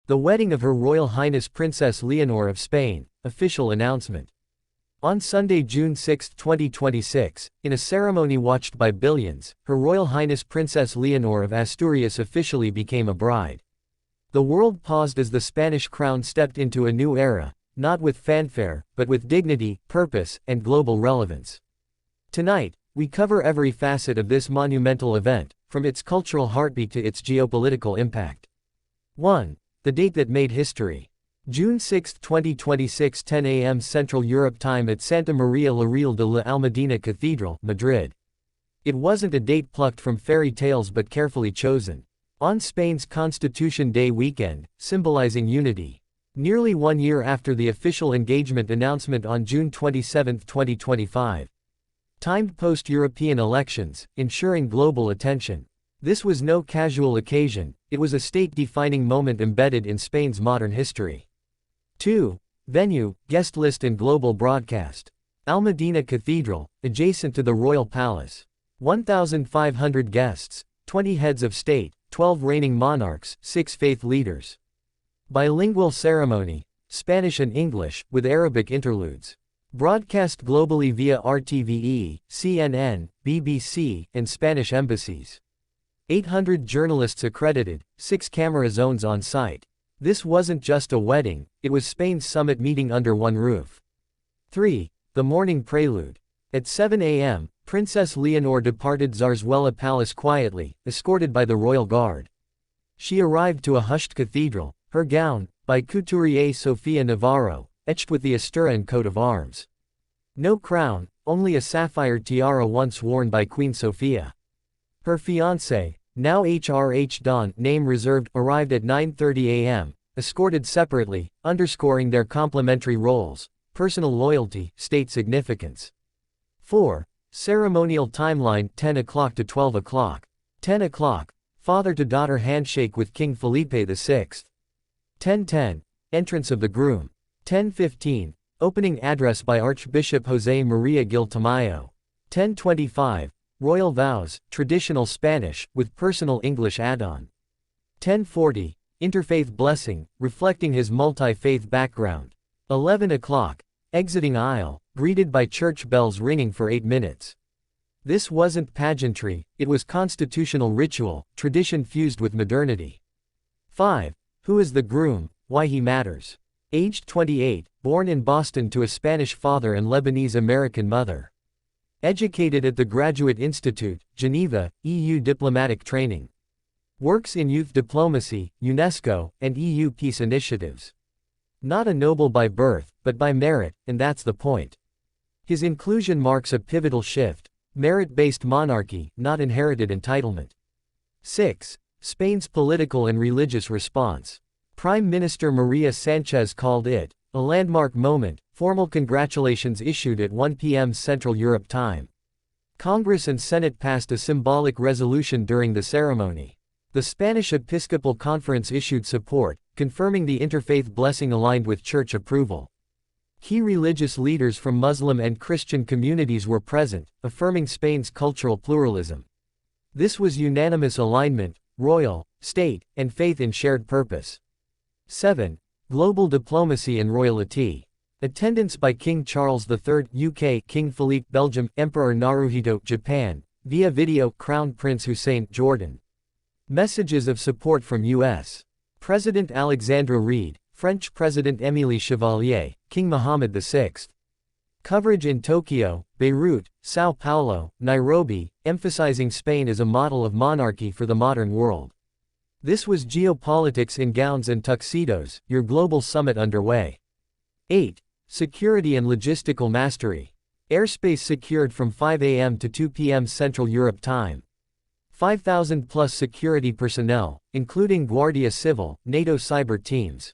The wedding of Her Royal Highness Princess Leonor of Spain, official announcement. On Sunday, June 6, 2026, in a ceremony watched by billions, Her Royal Highness Princess Leonor of Asturias officially became a bride. The world paused as the Spanish crown stepped into a new era, not with fanfare, but with dignity, purpose, and global relevance. Tonight, we cover every facet of this monumental event, from its cultural heartbeat to its geopolitical impact. 1. The date that made history. June 6, 2026, 10 a.m. Central Europe Time at Santa Maria la Real de la Almudena Cathedral, Madrid. It wasn't a date plucked from fairy tales but carefully chosen. On Spain's Constitution Day weekend, symbolizing unity. Nearly 1 year after the official engagement announcement on June 27, 2025. Timed post-European elections, ensuring global attention. This was no casual occasion, it was a state-defining moment embedded in Spain's modern history. 2. Venue, guest list and global broadcast. Almudena Cathedral, adjacent to the Royal Palace. 1,500 guests, 20 heads of state, 12 reigning monarchs, 6 faith leaders. Bilingual ceremony, Spanish and English, with Arabic interludes. Broadcast globally via RTVE, CNN, BBC, and Spanish embassies. 800 journalists accredited, 6 camera zones on site. This wasn't just a wedding, it was Spain's summit meeting under one roof. 3. The morning prelude. At 7 a.m., Princess Leonor departed Zarzuela Palace quietly, escorted by the royal guard. She arrived to a hushed cathedral, her gown, by couturier Sofia Navarro, etched with the Asturian coat of arms. No crown, only a sapphire tiara once worn by Queen Sofia. Her fiancé, now HRH Don, name reserved, arrived at 9:30 a.m., escorted separately, underscoring their complementary roles, personal loyalty, state significance. 4. Ceremonial timeline, 10 o'clock to 12 o'clock. 10 o'clock, father-to-daughter handshake with King Felipe VI. 10:10, entrance of the groom. 10:15, opening address by Archbishop José María Gil Tamayo. 10:25, royal vows, traditional Spanish, with personal English add-on. 10:40, interfaith blessing, reflecting his multi-faith background. 11 o'clock, exiting aisle, greeted by church bells ringing for 8 minutes. This wasn't pageantry, it was constitutional ritual, tradition fused with modernity. 5. Who is the groom, why he matters. Aged 28, born in Boston to a Spanish father and Lebanese-American mother. Educated at the Graduate Institute, Geneva, EU diplomatic training. Works in youth diplomacy, UNESCO, and EU peace initiatives. Not a noble by birth, but by merit, and that's the point. His inclusion marks a pivotal shift, merit-based monarchy, not inherited entitlement. 6. Spain's political and religious response. Prime Minister María Sánchez called it a landmark moment, formal congratulations issued at 1 p.m. Central Europe Time. Congress and Senate passed a symbolic resolution during the ceremony. The Spanish Episcopal Conference issued support, confirming the interfaith blessing aligned with church approval. Key religious leaders from Muslim and Christian communities were present, affirming Spain's cultural pluralism. This was unanimous alignment, royal, state, and faith in shared purpose. 7. Global diplomacy and royalty. Attendance by King Charles III, UK, King Philippe, Belgium, Emperor Naruhito, Japan, via video, Crown Prince Hussein, Jordan. Messages of support from U.S. President Alexandra Reed, French President Émilie Chevalier, King Mohammed VI. Coverage in Tokyo, Beirut, São Paulo, Nairobi, emphasizing Spain as a model of monarchy for the modern world. This was geopolitics in gowns and tuxedos, your global summit underway. 8. Security and logistical mastery. Airspace secured from 5 a.m. to 2 p.m. Central Europe Time. 5,000 plus security personnel, including Guardia Civil, NATO cyber teams.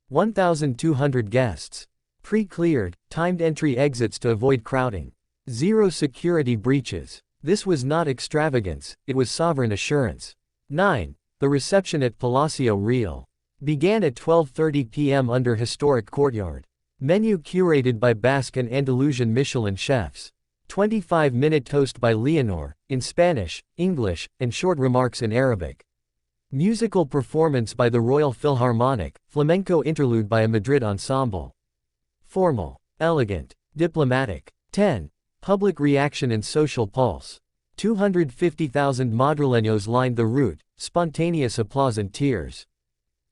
1,200 guests. Pre-cleared, timed entry exits to avoid crowding. 0 security breaches. This was not extravagance, it was sovereign assurance. 9. The reception at Palacio Real. Began at 12:30 p.m. under historic courtyard. Menu curated by Basque and Andalusian Michelin chefs. 25-minute toast by Leonor, in Spanish, English, and short remarks in Arabic. Musical performance by the Royal Philharmonic, flamenco interlude by a Madrid ensemble. Formal, elegant, diplomatic. 10. Public reaction and social pulse. 250,000 Madrileños lined the route, spontaneous applause and tears.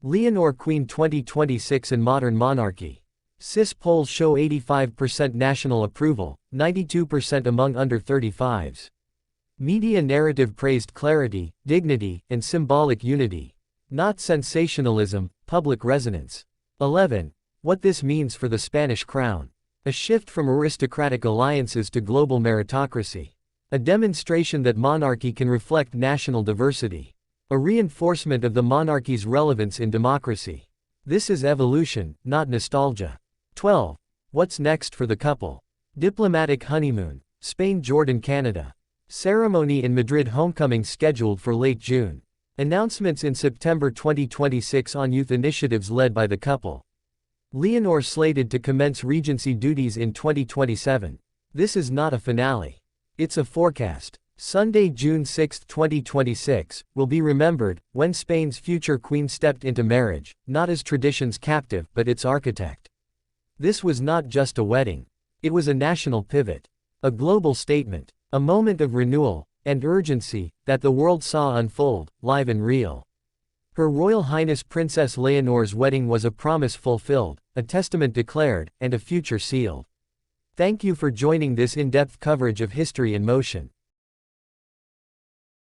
Leonor Queen 2026 and Modern Monarchy. CIS polls show 85% national approval, 92% among under 35s. Media narrative praised clarity, dignity, and symbolic unity. Not sensationalism, public resonance. 11. What this means for the Spanish crown. A shift from aristocratic alliances to global meritocracy. A demonstration that monarchy can reflect national diversity. A reinforcement of the monarchy's relevance in democracy. This is evolution, not nostalgia. 12. What's next for the couple? Diplomatic honeymoon. Spain, Jordan, Canada. Ceremony in Madrid, homecoming scheduled for late June. Announcements in September 2026 on youth initiatives led by the couple. Leonor slated to commence regency duties in 2027. This is not a finale. It's a forecast. Sunday, June 6, 2026, will be remembered when Spain's future queen stepped into marriage, not as tradition's captive but its architect. This was not just a wedding. It was a national pivot. A global statement. A moment of renewal and urgency that the world saw unfold, live and real. Her Royal Highness Princess Leonor's wedding was a promise fulfilled, a testament declared, and a future sealed. Thank you for joining this in-depth coverage of history in motion.